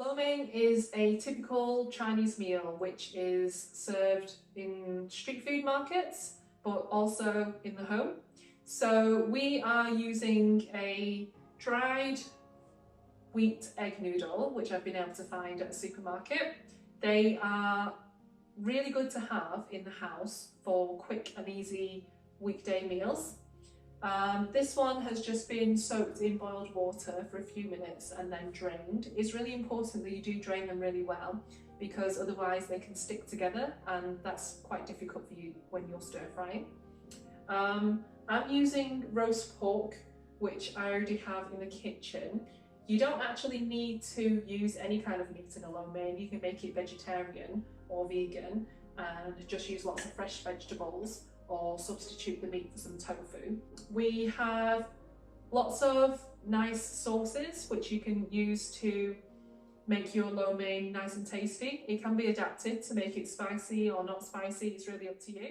Lo mein is a typical Chinese meal which is served in street food markets but also in the home. So we are using a dried wheat egg noodle which I've been able to find at a supermarket. They are really good to have in the house for quick and easy weekday meals. This one has just been soaked in boiled water for a few minutes and then drained. It's really important that you do drain them really well because otherwise they can stick together and that's quite difficult for you when you're stir frying. I'm using roast pork, which I already have in the kitchen. You don't actually need to use any kind of meat in a lo mein. You can make it vegetarian or vegan and just use lots of fresh vegetables or substitute the meat for some tofu. We have lots of nice sauces which you can use to make your lo mein nice and tasty. It can be adapted to make it spicy or not spicy, it's really up to you.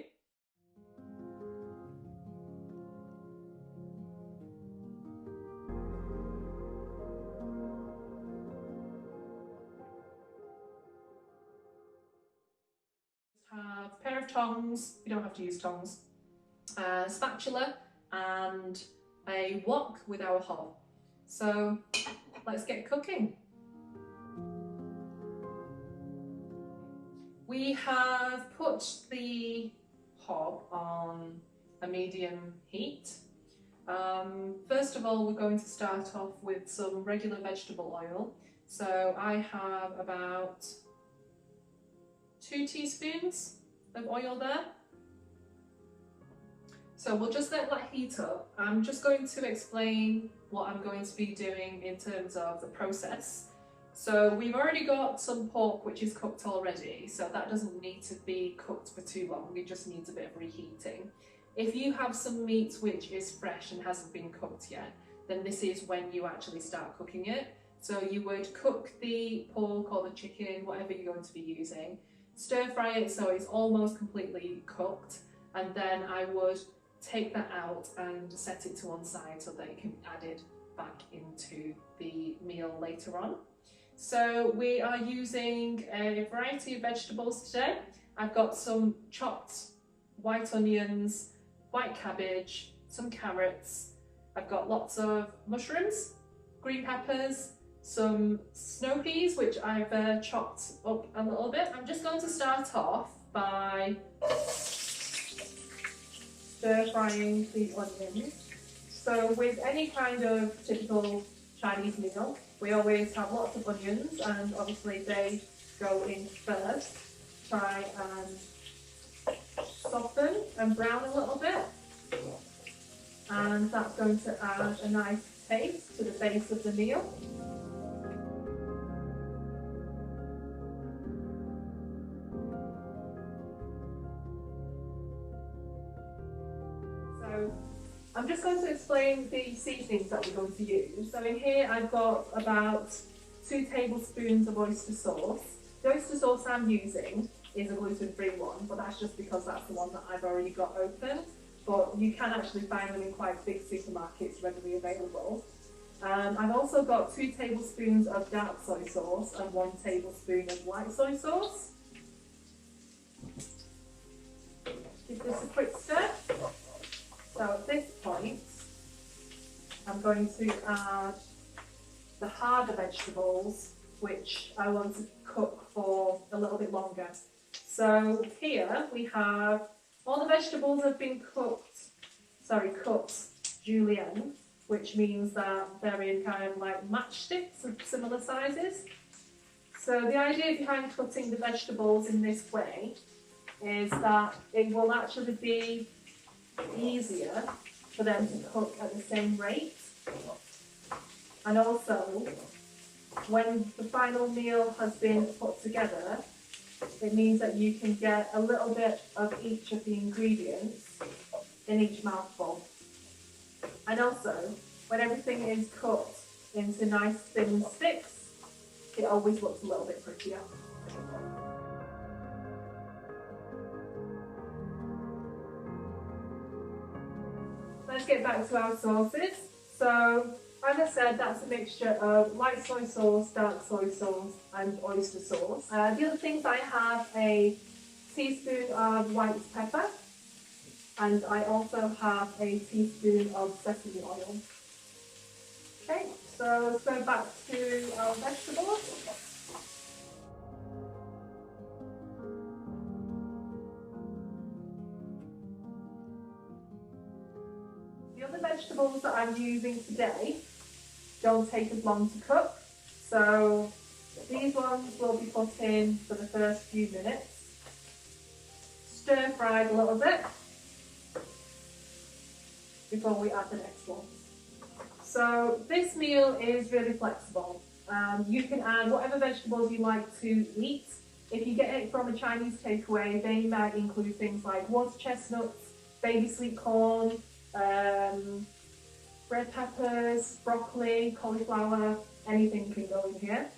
Have a pair of tongs, you don't have to use tongs, a spatula and a wok with our hob. So let's get cooking. We have put the hob on a medium heat. First of all, we're going to start off with some regular vegetable oil. So I have about 2 teaspoons of oil there. So we'll just let that heat up. I'm just going to explain what I'm going to be doing in terms of the process. So we've already got some pork which is cooked already, so that doesn't need to be cooked for too long, it just needs a bit of reheating. If you have some meat which is fresh and hasn't been cooked yet, then this is when you actually start cooking it. So you would cook the pork or the chicken, whatever you're going to be using, stir fry it so it's almost completely cooked, and then I would take that out and set it to one side so that it can be added back into the meal later on. So we are using a variety of vegetables today. I've got some chopped white onions, white cabbage, some carrots. I've got lots of mushrooms, green peppers, some snow peas which I've chopped up a little bit. I'm just going to start off by stir frying the onions. So with any kind of typical Chinese meal, we always have lots of onions and obviously they go in first. Try and soften and brown a little bit, and that's going to add a nice taste to the base of the meal. So I'm just going to explain the seasonings that we're going to use. So in here I've got about 2 tablespoons of oyster sauce. The oyster sauce I'm using is a gluten-free one, but that's just because that's the one that I've already got open. But you can actually find them in quite big supermarkets readily available. I've also got 2 tablespoons of dark soy sauce and 1 tablespoon of white soy sauce. Give this a quick stir. So at this point, I'm going to add the harder vegetables, which I want to cook for a little bit longer. So here we have all the vegetables have been cut julienne, which means that they're in kind of like matchsticks of similar sizes. So the idea behind cutting the vegetables in this way is that it will actually be easier for them to cook at the same rate, and also when the final meal has been put together, it means that you can get a little bit of each of the ingredients in each mouthful. And also, when everything is cut into nice thin sticks, it always looks a little bit prettier. Let's get back to our sauces. So As I said, that's a mixture of light soy sauce, dark soy sauce and oyster sauce. The other things, I have a teaspoon of white pepper and I also have a teaspoon of sesame oil. Okay, so let's go back to our vegetables. The other vegetables that I'm using today don't take as long to cook, so these ones will be put in for the first few minutes, stir fried a little bit before we add the next ones. So this meal is really flexible. You can add whatever vegetables you like to eat. If you get it from a Chinese takeaway, they might include things like water chestnuts, baby sweet corn, red peppers, broccoli, cauliflower, anything can go in here.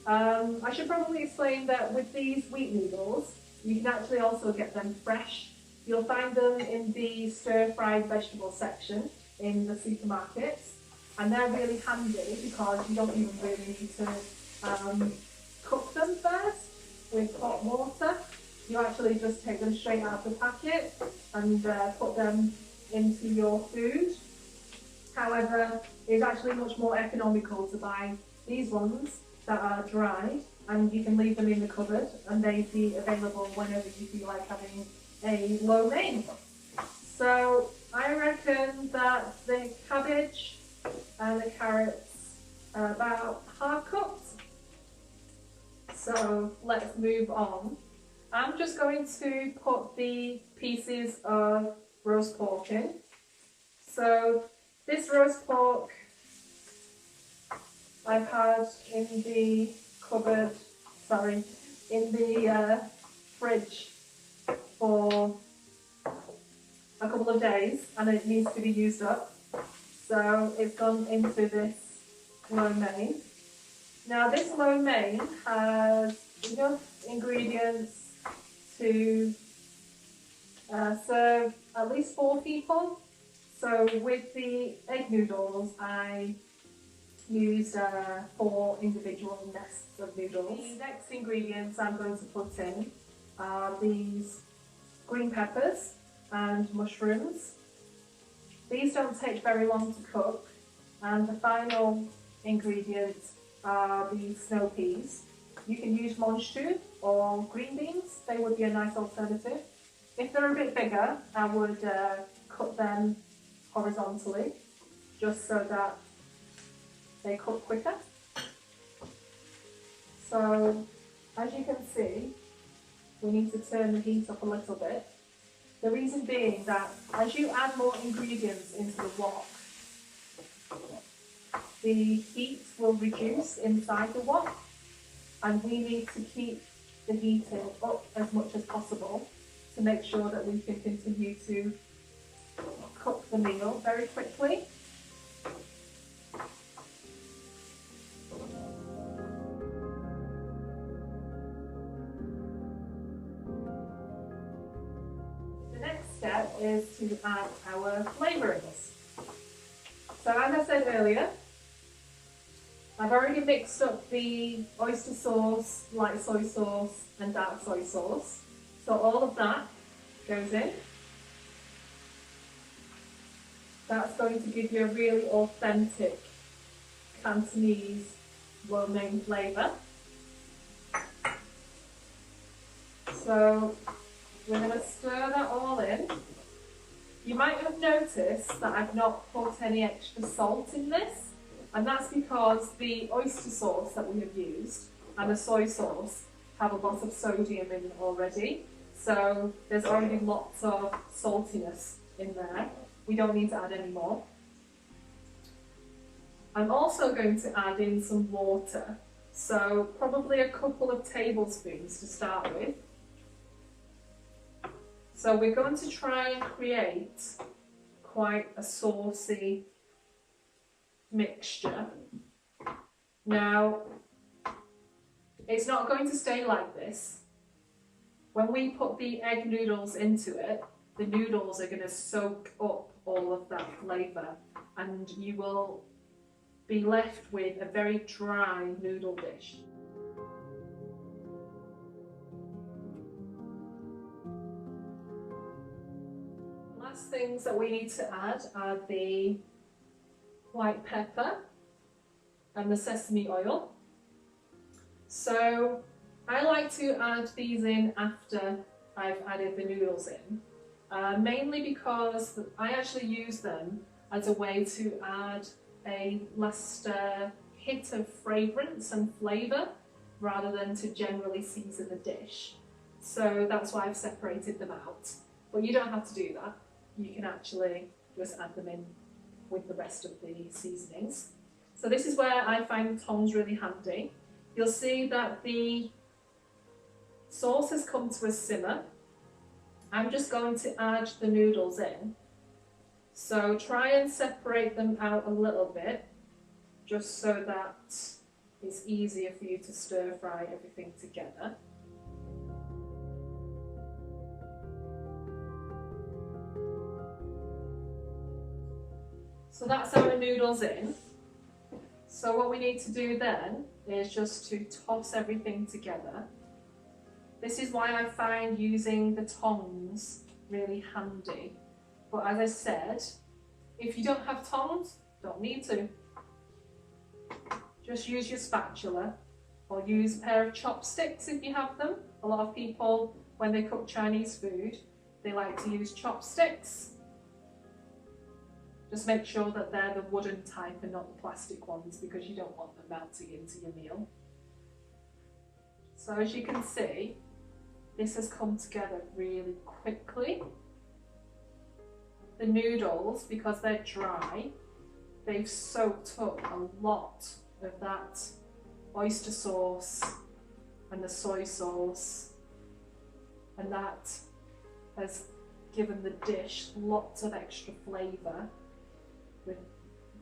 I should probably explain that with these wheat noodles, you can actually also get them fresh. You'll find them in the stir-fried vegetable section in the supermarkets, and they're really handy because you don't even really need to cook them first with hot water. You actually just take them straight out of the packet and put them into your food. However, it's actually much more economical to buy these ones that are dried, and you can leave them in the cupboard and they'd be available whenever you feel like having a lo mein. So I reckon that the cabbage and the carrots are about half cooked. So let's move on. I'm just going to put the pieces of roast pork in. So this roast pork I've had in the cupboard, in the fridge for a couple of days, and it needs to be used up. So it's gone into this lo mein. Now this lo mein has enough ingredients to serve at least 4 people. So with the egg noodles, I used 4 individual nests of noodles. The next ingredients I'm going to put in are these green peppers and mushrooms. These don't take very long to cook, and the final ingredients are the snow peas. You can use monchou or green beans, they would be a nice alternative. If they're a bit bigger, I would cut them horizontally, just so that they cook quicker. So, as you can see, we need to turn the heat up a little bit. The reason being that as you add more ingredients into the wok, the heat will reduce inside the wok, and we need to keep the heating up as much as possible to make sure that we can continue to cook the meal very quickly. The next step is to add our flavourings. So as I said earlier, I've already mixed up the oyster sauce, light soy sauce and dark soy sauce. So all of that goes in. That's going to give you a really authentic Cantonese lo mein flavour. So we're going to stir that all in. You might have noticed that I've not put any extra salt in this, and that's because the oyster sauce that we have used and the soy sauce have a lot of sodium in already. So there's already lots of saltiness in there. We don't need to add any more. I'm also going to add in some water. So probably a couple of tablespoons to start with. So we're going to try and create quite a saucy mixture. Now, it's not going to stay like this. When we put the egg noodles into it, the noodles are going to soak up all of that flavour, and you will be left with a very dry noodle dish. The last things that we need to add are the white pepper and the sesame oil. So I like to add these in after I've added the noodles in, mainly because I actually use them as a way to add a last hit of fragrance and flavour rather than to generally season the dish. So that's why I've separated them out. But you don't have to do that. You can actually just add them in with the rest of the seasonings. So this is where I find the tongs really handy. You'll see that the sauce has come to a simmer. I'm just going to add the noodles in. So try and separate them out a little bit, just so that it's easier for you to stir fry everything together. So that's our noodles in. So what we need to do then is just to toss everything together. This is why I find using the tongs really handy. But as I said, if you don't have tongs, don't need to. Just use your spatula or use a pair of chopsticks if you have them. A lot of people, when they cook Chinese food, they like to use chopsticks. Just make sure that they're the wooden type and not the plastic ones, because you don't want them melting into your meal. So as you can see, this has come together really quickly. The noodles, because they're dry, they've soaked up a lot of that oyster sauce and the soy sauce, and that has given the dish lots of extra flavour with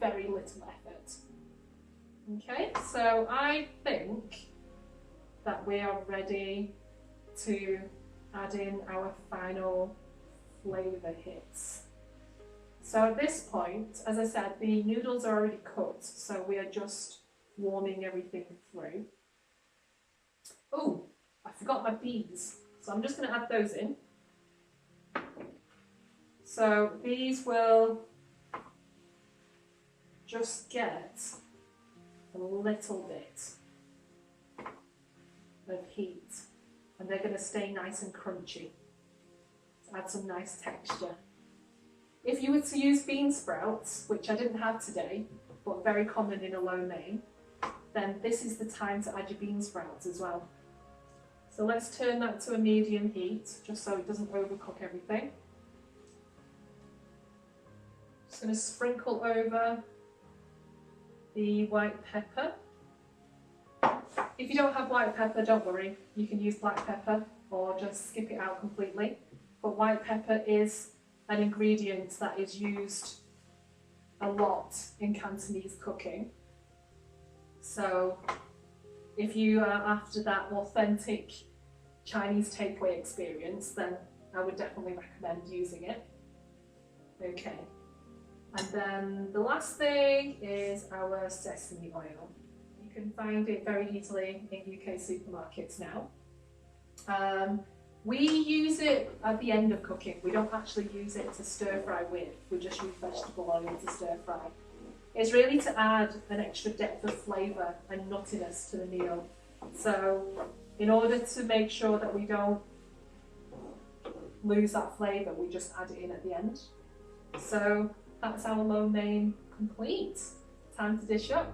very little effort. Okay, so I think that we are ready to add in our final flavour hits. So at this point, as I said, the noodles are already cooked, so we are just warming everything through. Oh, I forgot my beans, so I'm just going to add those in. So these will just get a little bit of heat, and they're going to stay nice and crunchy to add some nice texture. If you were to use bean sprouts, which I didn't have today, but very common in a lo mein, then this is the time to add your bean sprouts as well. So let's turn that to a medium heat, just so it doesn't overcook everything. Just going to sprinkle over the white pepper. If you don't have white pepper, don't worry, you can use black pepper or just skip it out completely. But white pepper is an ingredient that is used a lot in Cantonese cooking. So if you are after that authentic Chinese takeaway experience, then I would definitely recommend using it. Okay. And then the last thing is our sesame oil. You can find it very easily in UK supermarkets now. We use it at the end of cooking. We don't actually use it to stir fry with. We just use vegetable oil to stir fry. It's really to add an extra depth of flavour and nuttiness to the meal. So in order to make sure that we don't lose that flavour, we just add it in at the end. So that's our lo mein complete. Time to dish up.